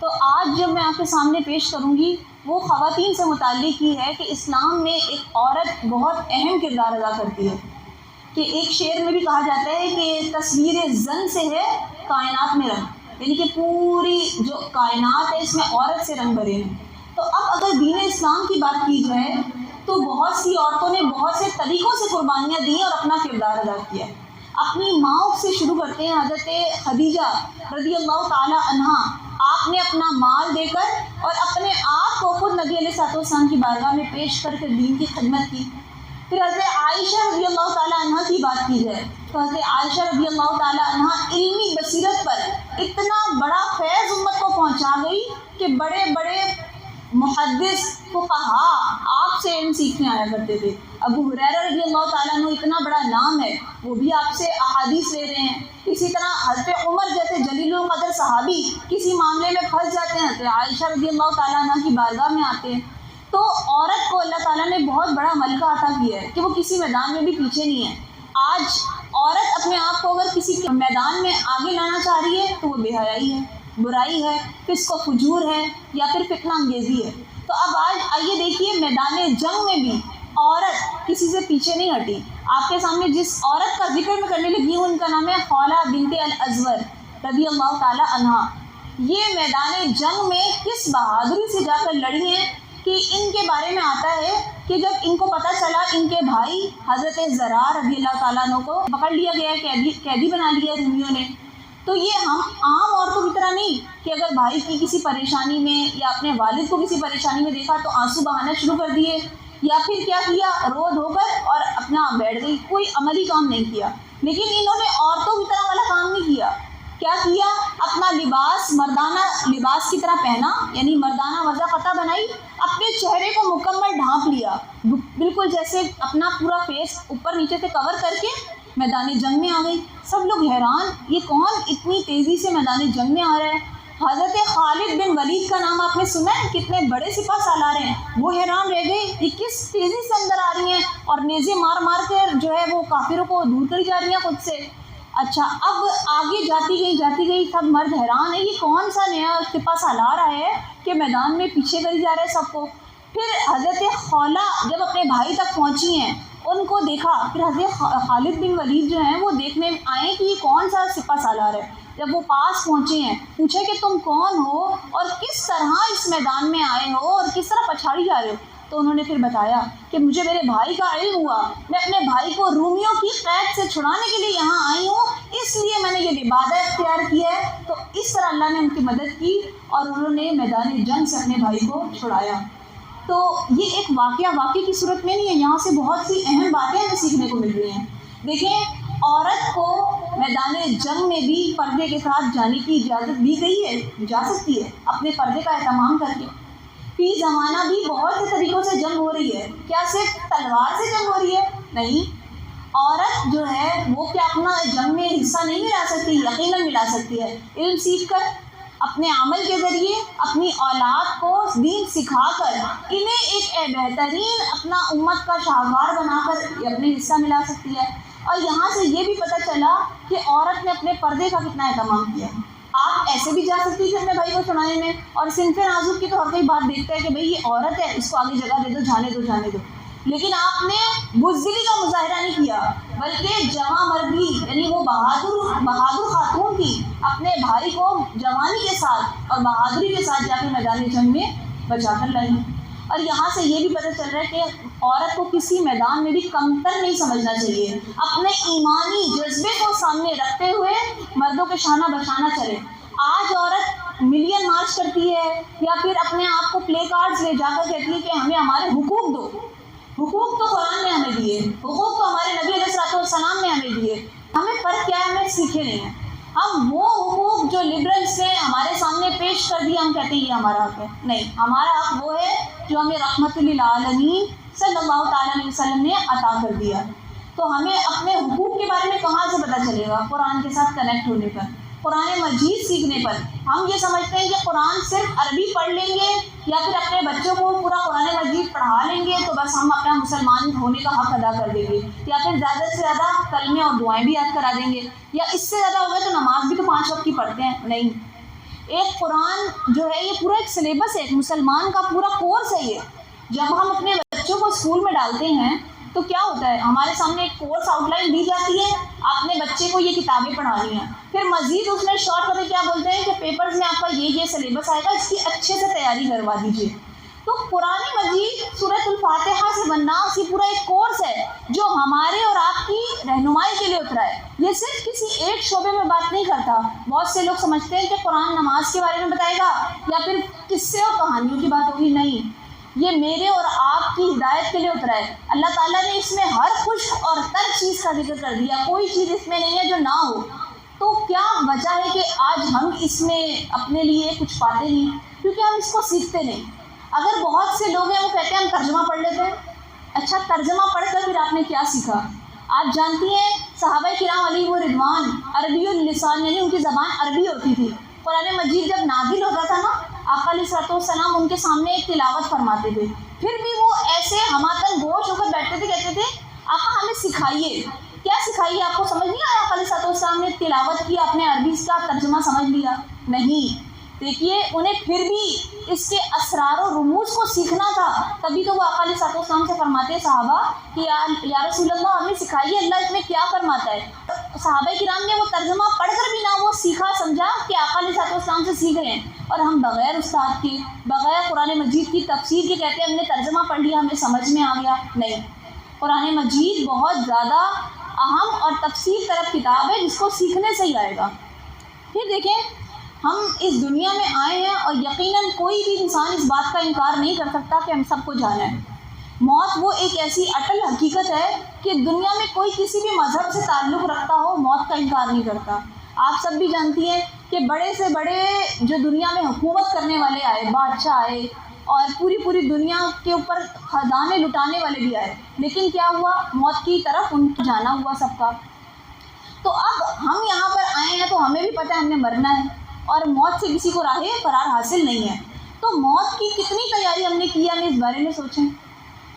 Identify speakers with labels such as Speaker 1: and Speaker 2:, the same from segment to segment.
Speaker 1: تو آج جب میں آپ کے سامنے پیش کروں گی وہ خواتین سے متعلق ہی ہے کہ اسلام میں ایک عورت بہت اہم کردار ادا کرتی ہے، کہ ایک شعر میں بھی کہا جاتا ہے کہ تصویر زن سے ہے کائنات میں رنگ، یعنی کہ پوری جو کائنات ہے اس میں عورت سے رنگ بھرے ہیں۔ تو اب اگر دین اسلام کی بات کی جائے تو بہت سی عورتوں نے بہت سے طریقوں سے قربانیاں دی اور اپنا کردار ادا کیا ہے۔ اپنی ماں سے شروع کرتے ہیں، حضرت خدیجہ رضی اللہ تعالی عنہا، آپ نے اپنا مال دے کر اور اپنے آپ کو خود نبی علیہ الصلوۃ والسلام کی بارگاہ میں پیش کر کے دین کی خدمت کی۔ پھر حضرت عائشہ رضی اللہ تعالی عنہا کی بات کی جائے تو حضرت عائشہ رضی اللہ تعالی عنہا علمی بصیرت پر اتنا بڑا فیض امت کو پہنچا گئی کہ بڑے بڑے محدث فقہاء آپ سے علم سیکھنے آیا کرتے تھے۔ ابو ہریرہ رضی اللہ تعالیٰ عنہ اتنا بڑا نام ہے، وہ بھی آپ سے احادیث لے رہے ہیں۔ اسی طرح حضرت عمر جیسے جلیل القدر صحابی کسی معاملے میں پھنس جاتے ہیں، حضرت عائشہ رضی اللہ تعالیٰ عنہ کی بارگاہ میں آتے ہیں۔ تو عورت کو اللہ تعالیٰ نے بہت بڑا ملکہ عطا کیا ہے کہ وہ کسی میدان میں بھی پیچھے نہیں ہے۔ آج عورت اپنے آپ کو اگر کسی میدان میں آگے لانا چاہ رہی ہے تو وہ بے حیائی ہے، برائی ہے، فسق و فجور ہے یا پھر فتنہ انگیزی ہے۔ تو اب آج آئیے دیکھیے میدان جنگ میں بھی عورت کسی سے پیچھے نہیں ہٹی۔ آپ کے سامنے جس عورت کا ذکر میں کرنے لگی ہوں ان کا نام ہے خولہ بنت الازور رضی اللہ تعالی عنہا۔ یہ میدان جنگ میں کس بہادری سے جا کر لڑی ہیں کہ ان کے بارے میں آتا ہے کہ جب ان کو پتہ چلا ان کے بھائی حضرت زرار رضی اللہ تعالیٰ عنہ کو پکڑ لیا گیا ہے، قیدی بنا لیا رومیوں نے، تو یہ ہم عام عورتوں کی طرح نہیں کہ اگر بھائی کی کسی پریشانی میں یا اپنے والد کو کسی پریشانی میں دیکھا تو آنسو بہانا شروع کر دیے یا پھر کیا کیا رو دھو کر اور اپنا بیٹھ گئی، کوئی عملی کام نہیں کیا۔ لیکن انہوں نے عورتوں کی طرح والا کام نہیں کیا۔ کیا کیا؟ اپنا لباس مردانہ لباس کی طرح پہنا، یعنی مردانہ وضاحت بنائی، اپنے چہرے کو مکمل ڈھانپ لیا، بالکل جیسے اپنا پورا فیس اوپر نیچے سے کور کر کے میدان جنگ میں آ گئی۔ سب لوگ حیران، یہ کون اتنی تیزی سے میدان جنگ میں آ رہا ہے؟ حضرت خالد بن ولید کا نام آپ نے سنا ہے، کتنے بڑے سپاہ سالار ہیں، وہ حیران رہ گئے یہ کس تیزی سے اندر آ رہی ہیں اور نیزے مار مار کر جو ہے وہ کافروں کو دور کری جا رہی ہیں خود سے۔ اچھا، اب آگے جاتی گئی سب مرد حیران ہے، یہ کون سا نیا سپاہ سالار آیا ہے کہ میدان میں پیچھے کری جا رہا ہے سب کو۔ پھر حضرت خولہ جب اپنے بھائی تک پہنچی ہیں ان کو دیکھا، پھر حضرت خالد بن ولید جو ہیں وہ دیکھنے آئے کہ یہ کون سا سپاہ سالار ہے۔ جب وہ پاس پہنچے ہیں پوچھا کہ تم کون ہو اور کس طرح اس میدان میں آئے ہو اور کس طرح پچھاڑی جا رہے ہو؟ تو انہوں نے پھر بتایا کہ مجھے میرے بھائی کا علم ہوا، میں اپنے بھائی کو رومیوں کی قید سے چھڑانے کے لیے یہاں آئی ہوں، اس لیے میں نے یہ لبادہ اختیار کیا ہے۔ تو اس طرح اللہ نے ان کی مدد کی اور انہوں نے میدان جنگ سے اپنے بھائی کو چھڑایا۔ تو یہ ایک واقعے کی صورت میں نہیں ہے، یہاں سے بہت سی اہم باتیں ہمیں سیکھنے کو مل رہی ہیں۔ دیکھیں، عورت کو میدان جنگ میں بھی پردے کے ساتھ جانے کی اجازت دی گئی ہے، جا سکتی ہے اپنے پردے کا اہتمام کر کے۔ فی زمانہ بھی بہت سے طریقوں سے جنگ ہو رہی ہے، کیا صرف تلوار سے جنگ ہو رہی ہے؟ نہیں، عورت جو ہے وہ کیا اپنا جنگ میں حصہ نہیں ملا سکتی؟ یقیناً ملا سکتی ہے، علم سیکھ کر، اپنے عمل کے ذریعے، اپنی اولاد کو دین سکھا کر، انہیں ایک بہترین اپنا امت کا شاہکار بنا کر اپنے حصہ ملا سکتی ہے۔ اور یہاں سے یہ بھی پتہ چلا کہ عورت نے اپنے پردے کا کتنا اہتمام کیا۔ آپ ایسے بھی جا سکتی تھی اپنے بھائی کو چھڑانے میں، اور صنف نازک کی تو ہر کوئی بات دیکھتا ہے کہ بھئی یہ عورت ہے، اس کو آگے جگہ دے دو، جانے دو۔ لیکن آپ نے بزدلی کا مظاہرہ نہیں کیا، بلکہ جواں مردی، یعنی وہ بہادر خاتون تھی، اپنے بھائی کو جوانی کے ساتھ اور بہادری کے ساتھ جا کے میدان جنگ میں بچا کر لائی۔ اور یہاں سے یہ بھی پتہ چل رہا ہے کہ عورت کو کسی میدان میں بھی کمتر نہیں سمجھنا چاہیے، اپنے ایمانی جذبے کو سامنے رکھتے ہوئے مردوں کے شانہ بشانہ چلے۔ آج عورت ملین مارچ کرتی ہے یا پھر اپنے آپ کو پلے کارڈز لے جا کر کہتی ہے کہ ہمیں ہمارے حقوق دو۔ حقوق تو قرآن نے ہمیں دیے، حقوق تو ہمارے نبی علیہ الصلوۃ والسلام نے ہمیں دیے، ہمیں فرق کیا ہے؟ ہمیں سیکھے نہیں ہیں۔ ہم وہ حقوق جو لبرلس نے ہمارے سامنے پیش کر دیا ہم کہتے ہیں یہ ہمارا حق ہے، نہیں، ہمارا حق وہ ہے جو ہمیں رحمت للعالمین صلی اللہ تعالیٰ علیہ وسلم نے عطا کر دیا۔ تو ہمیں اپنے حقوق کے بارے میں کہاں سے پتہ چلے گا؟ قرآن کے ساتھ کنیکٹ ہونے پر، قرآن مجید سیکھنے پر۔ ہم یہ سمجھتے ہیں کہ قرآن صرف عربی پڑھ لیں گے یا پھر اپنے بچوں کو پورا قرآن مجید پڑھا لیں گے تو بس ہم اپنا مسلمان ہونے کا حق ادا کر دیں گے، یا پھر زیادہ سے زیادہ کلمے اور دعائیں بھی یاد کرا دیں گے، یا اس سے زیادہ ہوگا تو نماز بھی تو 5 وقت کی پڑھتے ہیں۔ نہیں، ایک قرآن جو ہے یہ پورا ایک سلیبس ہے، ایک مسلمان کا پورا کورس ہے یہ. جب ہم اپنے بچوں کو اسکول میں ڈالتے ہیں تو کیا ہوتا ہے، ہمارے سامنے ایک کورس آؤٹ لائن دی جاتی ہے، اپنے بچے کو یہ کتابیں پڑھانی ہیں، پھر مزید اس میں شارٹ کر کے کیا بولتے ہیں کہ پیپرز میں آپ کا یہ سلیبس آئے گا، اس کی اچھے سے تیاری کروا دیجیے. تو قرآن مجید سورۃ الفاتحہ سے والناس یہ پورا ایک کورس ہے جو ہمارے اور آپ کی رہنمائی کے لیے اترا ہے. یہ صرف کسی ایک شعبے میں بات نہیں کرتا. بہت سے لوگ سمجھتے ہیں کہ قرآن نماز کے بارے میں بتائے گا یا پھر قصے اور کہانیوں کی بات ہوگی. نہیں، یہ میرے اور آپ کی ہدایت کے لیے اترا ہے. اللہ تعالیٰ نے اس میں ہر خشک اور تر چیز کا ذکر کر دیا، کوئی چیز اس میں نہیں ہے جو نہ ہو. تو کیا وجہ ہے کہ آج ہم اس میں اپنے لیے کچھ پاتے نہیں؟ کیونکہ ہم اس کو سیکھتے نہیں. اگر بہت سے لوگ ہیں وہ کہتے ہیں ہم ترجمہ پڑھ لیتے ہیں. اچھا، ترجمہ پڑھ کر پھر آپ نے کیا سیکھا؟ آپ جانتی ہیں صحابہ کرام علیہ رضوان عربی اللسان، یعنی ان کی زبان عربی ہوتی تھی. قرآن مجید جب نازل ہوتا تھا نا، آقا علیہ السلام ان کے سامنے ایک تلاوت فرماتے تھے، پھر بھی وہ ایسے ہماتن گوش ہو کر بیٹھتے تھے، کہتے تھے آقا ہمیں سکھائیے. کیا سکھائیے؟ آپ کو سمجھ نہیں آیا؟ آقا علیہ السلام نے تلاوت کی، آپ نے عربی کا ترجمہ سمجھ لیا؟ نہیں. دیکھیے، انہیں پھر بھی اس کے اسرار و رموز کو سیکھنا تھا. تبھی تو وہ آقا علیہ السلام سے فرماتے ہیں صحابہ کہ یا رسول اللہ ہمیں سکھائیے اللہ اس میں کیا فرماتا ہے. صحابہ کرام نے وہ ترجمہ پڑھ کر بھی نہ وہ سیکھا سمجھا کہ آقا علیہ السلام سے سیکھ رہے ہیں. اور ہم بغیر استاد کے، بغیر قرآن مجید کی تفسیر کے کہتے ہیں ہم نے ترجمہ پڑھ لیا، ہمیں سمجھ میں آ گیا. نہیں، قرآن مجید بہت زیادہ اہم اور تفصیل طرف کتاب ہے جس کو سیکھنے سے ہی آئے گا. پھر دیکھیں، ہم اس دنیا میں آئے ہیں اور یقیناً کوئی بھی انسان اس بات کا انکار نہیں کر سکتا کہ ہم سب کو جانا ہے. موت وہ ایک ایسی اٹل حقیقت ہے کہ دنیا میں کوئی کسی بھی مذہب سے تعلق رکھتا ہو موت کا انکار نہیں کرتا. آپ سب بھی جانتی ہیں کہ بڑے سے بڑے جو دنیا میں حکومت کرنے والے آئے، بادشاہ آئے اور پوری دنیا کے اوپر خزانے لٹانے والے بھی آئے، لیکن کیا ہوا؟ موت کی طرف ان کو جانا ہوا سب کا. تو اب ہم یہاں پر آئے ہیں تو ہمیں بھی پتہ ہے ہم نے مرنا ہے اور موت سے کسی کو راہ فرار حاصل نہیں ہے. تو موت کی کتنی تیاری ہم نے کی ہے، ہمیں اس بارے میں سوچیں.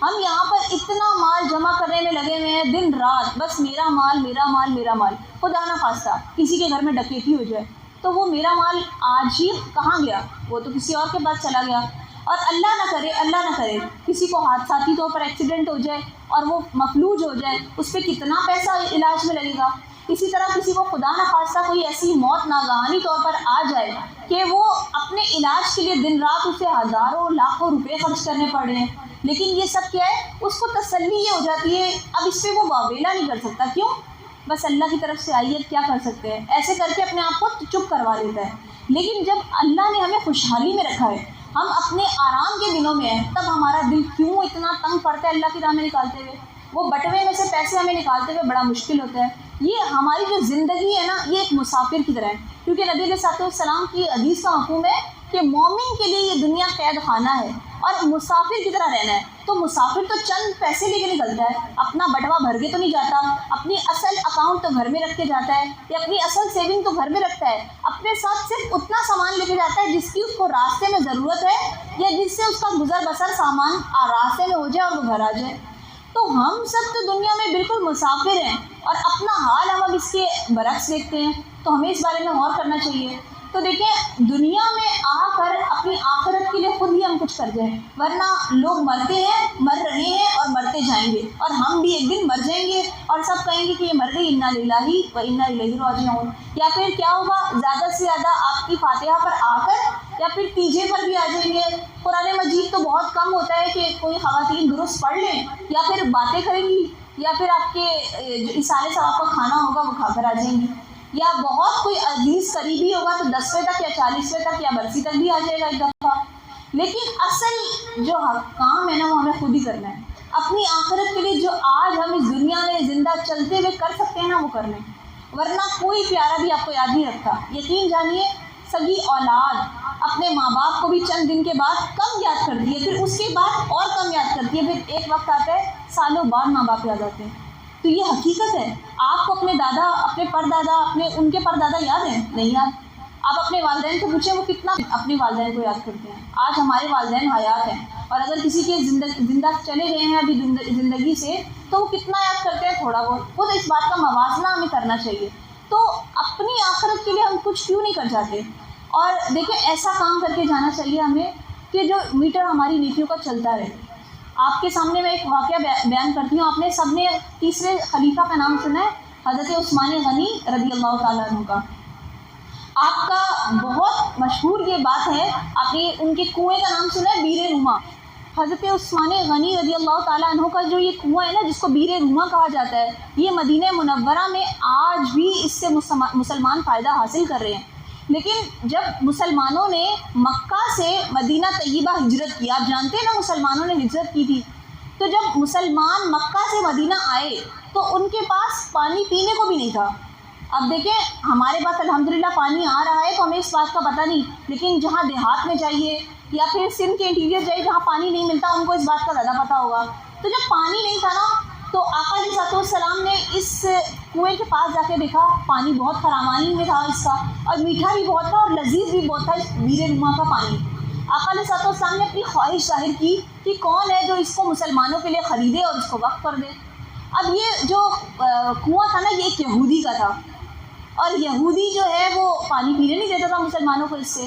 Speaker 1: ہم یہاں پر اتنا مال جمع کرنے میں لگے ہوئے ہیں دن رات، بس میرا مال میرا مال میرا مال. خدا نہ خواستہ کسی کے گھر میں ڈکیتی ہو جائے تو وہ میرا مال آج ہی کہاں گیا؟ وہ تو کسی اور کے پاس چلا گیا. اور اللہ نہ کرے کسی کو حادثاتی طور پر ایکسیڈنٹ ہو جائے اور وہ مفلوج ہو جائے، اس پہ کتنا پیسہ علاج میں لگے گا. اسی طرح کسی کو خدا نہ خواستہ کوئی ایسی موت ناگہانی طور پر آ جائے کہ وہ اپنے علاج کے لیے دن رات اسے ہزاروں لاکھوں روپے خرچ کرنے پڑ رہے ہیں، لیکن یہ سب کیا ہے؟ اس کو تسلی یہ ہو جاتی ہے اب اس پہ وہ واویلا نہیں کر سکتا. کیوں؟ بس اللہ کی طرف سے آئی ہے، کیا کر سکتے ہیں، ایسے کر کے اپنے آپ کو چپ کروا لیتا ہے. لیکن جب اللہ نے ہمیں خوشحالی میں رکھا ہے، ہم اپنے آرام کے دنوں میں ہیں، تب ہمارا دل کیوں اتنا تنگ پڑتا ہے اللہ کی راہ میں نکالتے ہوئے. وہ بٹوے میں سے پیسے ہمیں نکالتے ہوئے بڑا مشکل ہوتا ہے. یہ ہماری جو زندگی ہے نا، یہ ایک مسافر کی طرح ہے، کیونکہ نبی علیہ السلام کی حدیث کا مفہوم ہے کہ مومن کے لیے یہ دنیا قید خانہ ہے اور مسافر کی طرح رہنا ہے. تو مسافر تو چند پیسے لے کے نکلتا ہے، اپنا بٹوا بھر کے تو نہیں جاتا، اپنی اصل اکاؤنٹ تو گھر میں رکھ کے جاتا ہے یا اپنی اصل سیونگ تو گھر میں رکھتا ہے. اپنے ساتھ صرف اتنا سامان لے کے جاتا ہے جس کی اس کو راستے میں ضرورت ہے یا جس سے اس کا گزر بسر سامان راستے میں ہو جائے اور وہ گھر آ جائے. تو ہم سب تو دنیا میں بالکل مسافر ہیں اور اپنا حال ہم اب اس کے برعکس دیکھتے ہیں. تو ہمیں اس بارے میں غور کرنا چاہیے. تو دیکھیں، دنیا میں آ کر اپنی آخرت کے لیے خود ہی ہم کچھ کر جائیں، ورنہ لوگ مرتے ہیں، مر رہے ہیں اور مرتے جائیں گے، اور ہم بھی ایک دن مر جائیں گے اور سب کہیں گے کہ یہ مر گئی، انا للہ و انا الیہ راجعون. یا پھر کیا ہوگا؟ زیادہ سے زیادہ آپ کی فاتحہ پر آ کر یا پھر تیجے پر بھی آ جائیں گے. قرآن مجید تو بہت کم ہوتا ہے کہ کوئی خواتین درست پڑھ لیں یا پھر باتیں کریں گی یا پھر آپ کے جو اصالے ثواب کا کھانا ہوگا وہ کھا کر آ جائیں گی، یا بہت کوئی عزیز قریبی ہوگا تو 10ویں تک یا 40ویں تک یا برسی تک بھی آ جائے گا ایک دفعہ. لیکن اصل جو کام ہے نا وہ ہمیں خود ہی کرنا ہے. اپنی آخرت کے لیے جو آج ہم اس دنیا میں زندہ چلتے ہوئے کر سکتے ہیں نا وہ کر لیں، ورنہ کوئی پیارا بھی آپ کو یاد نہیں رکھتا. یقین جانیے، سگی اولاد اپنے ماں باپ کو بھی چند دن کے بعد کم یاد کرتی ہے، پھر اس کے بعد اور کم یاد کرتی ہے، پھر ایک وقت آتا ہے سالوں بعد ماں باپ یاد آتے ہیں. تو یہ حقیقت ہے. آپ کو اپنے دادا، اپنے پردادا، ان کے پردادا یاد ہیں؟ نہیں یاد. آپ اپنے والدین کو پوچھیں وہ کتنا اپنے والدین کو یاد کرتے ہیں. آج ہمارے والدین حیات ہیں اور اگر کسی کے زندہ چلے گئے ہیں ابھی زندگی سے تو وہ کتنا یاد کرتے ہیں؟ تھوڑا بہت. خود اس بات کا موازنہ ہمیں کرنا چاہیے. تو اپنی آخرت کے لیے ہم کچھ کیوں نہیں کر جاتے؟ اور دیکھیں ایسا کام کر کے جانا چاہیے ہمیں کہ جو میٹر ہماری نیکیوں کا چلتا رہے۔ آپ کے سامنے میں ایک واقعہ بیان کرتی ہوں۔ آپ نے سب نے تیسرے خلیفہ کا نام سنا ہے، حضرت عثمان غنی رضی اللہ تعالیٰ عنہ کا۔ آپ کا بہت مشہور یہ بات ہے، آپ نے ان کے کنویں کا نام سنا ہے بیر روما۔ حضرت عثمان غنی رضی اللہ تعالیٰ عنہ کا جو یہ کنواں ہے نا، جس کو بیر روما کہا جاتا ہے، یہ مدینہ منورہ میں آج بھی اس سے مسلمان فائدہ حاصل کر رہے ہیں۔ لیکن جب مسلمانوں نے مکہ سے مدینہ طیبہ ہجرت کی، آپ جانتے ہیں نا مسلمانوں نے ہجرت کی تھی، تو جب مسلمان مکہ سے مدینہ آئے تو ان کے پاس پانی پینے کو بھی نہیں تھا۔ اب دیکھیں ہمارے پاس الحمدللہ پانی آ رہا ہے تو ہمیں اس بات کا پتہ نہیں، لیکن جہاں دیہات میں جائیے یا پھر سندھ کے انٹیریئر جائیے جہاں پانی نہیں ملتا، ان کو اس بات کا زیادہ پتہ ہوگا۔ تو جب پانی نہیں تھا نا، تو آقا علیہ السلام نے اس کنویں کے پاس جا کے دیکھا، پانی بہت فراوانی میں تھا اس کا، اور میٹھا بھی بہت تھا اور لذیذ بھی بہت تھا اس بیر روما کا پانی۔ آقا علیہ السلام نے اپنی خواہش ظاہر کی کہ کون ہے جو اس کو مسلمانوں کے لیے خریدے اور اس کو وقف کر دے۔ اب یہ جو کنواں تھا نا، یہ ایک یہودی کا تھا، اور یہودی جو ہے وہ پانی پینے نہیں دیتا تھا مسلمانوں کو اس سے۔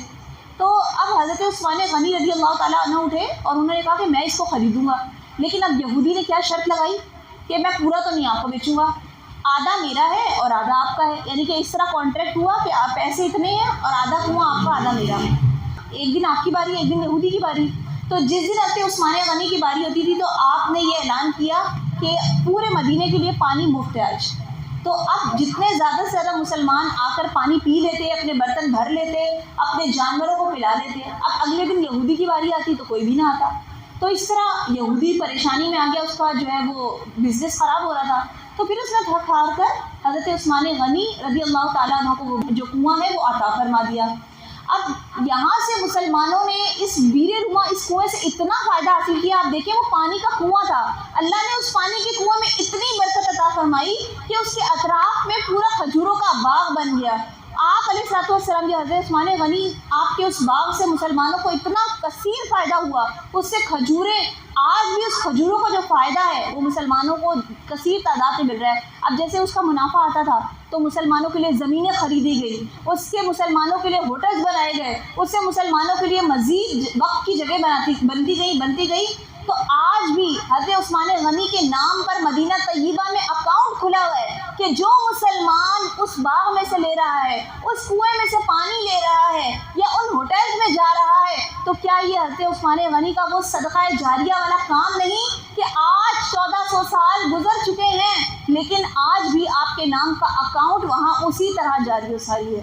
Speaker 1: تو اب حضرت عثمان غنی رضی اللہ تعالیٰ عنہ اٹھے اور انہوں نے کہا کہ میں اس کو خریدوں گا، لیکن اب یہودی نے کیا شرط لگائی کہ میں پورا تو نہیں آپ کو بیچوں گا، آدھا میرا ہے اور آدھا آپ کا ہے، یعنی کہ اس طرح کانٹریکٹ ہوا کہ آپ پیسے اتنے ہیں اور آدھا کنواں آپ کا آدھا میرا۔ ایک دن آپ کی باری، ایک دن یہودی کی باری۔ تو جس دن حضرت عثمان غنی کی باری ہوتی تھی تو آپ نے یہ اعلان کیا کہ پورے مدینے کے لیے پانی مفت ہے آج۔ تو اب جتنے زیادہ سے زیادہ مسلمان آ کر پانی پی لیتے، اپنے برتن بھر لیتے، اپنے جانوروں کو پلا لیتے۔ اب اگلے دن یہودی کی باری آتی تو کوئی بھی نہ آتا۔ تو اس طرح یہودی پریشانی میں آ گیا، اس کا جو ہے وہ بزنس خراب ہو رہا تھا۔ تو پھر اس نے تھک ہار کر حضرت عثمان غنی رضی اللہ تعالیٰ عنہ کو جو کنواں ہے وہ عطا فرما دیا۔ اب یہاں سے مسلمانوں نے اس بیر روما، اس کنویں سے اتنا فائدہ حاصل کیا۔ آپ دیکھیں وہ پانی کا کنواں تھا، اللہ نے اس پانی کے کنویں میں اتنی برکت عطا فرمائی کہ اس کے اطراف میں پورا کھجوروں کا باغ بن گیا۔ آپ علیہ السلام جو حضرت عثمان غنی، آپ کے اس باغ سے مسلمانوں کو اتنا کثیر فائدہ ہوا، اس سے کھجوریں، آج بھی اس کھجوروں کا جو فائدہ ہے وہ مسلمانوں کو کثیر تعداد میں مل رہا ہے۔ اب جیسے اس کا منافع آتا تھا تو مسلمانوں کے لیے زمینیں خریدی گئی، اس کے مسلمانوں کے لیے ہوٹلز بنائے گئے، اس سے مسلمانوں کے لیے مزید وقت کی جگہ بنتی گئی۔ تو آج بھی حضرت عثمان غنی کے نام پر مدینہ طیبہ میں اکاؤنٹ کھلا ہوا ہے کہ جو مسلمان اس باغ میں سے لے رہا ہے، اس کنویں میں سے پانی لے رہا ہے یا ان ہوٹلز میں جا رہا ہے، تو کیا یہ حضرت عثمان غنی کا وہ صدقہ جاریہ والا کام نہیں کہ آج 1400 سال گزر چکے ہیں لیکن آج بھی آپ کے نام کا اکاؤنٹ وہاں اسی طرح جاری و ساری ہے۔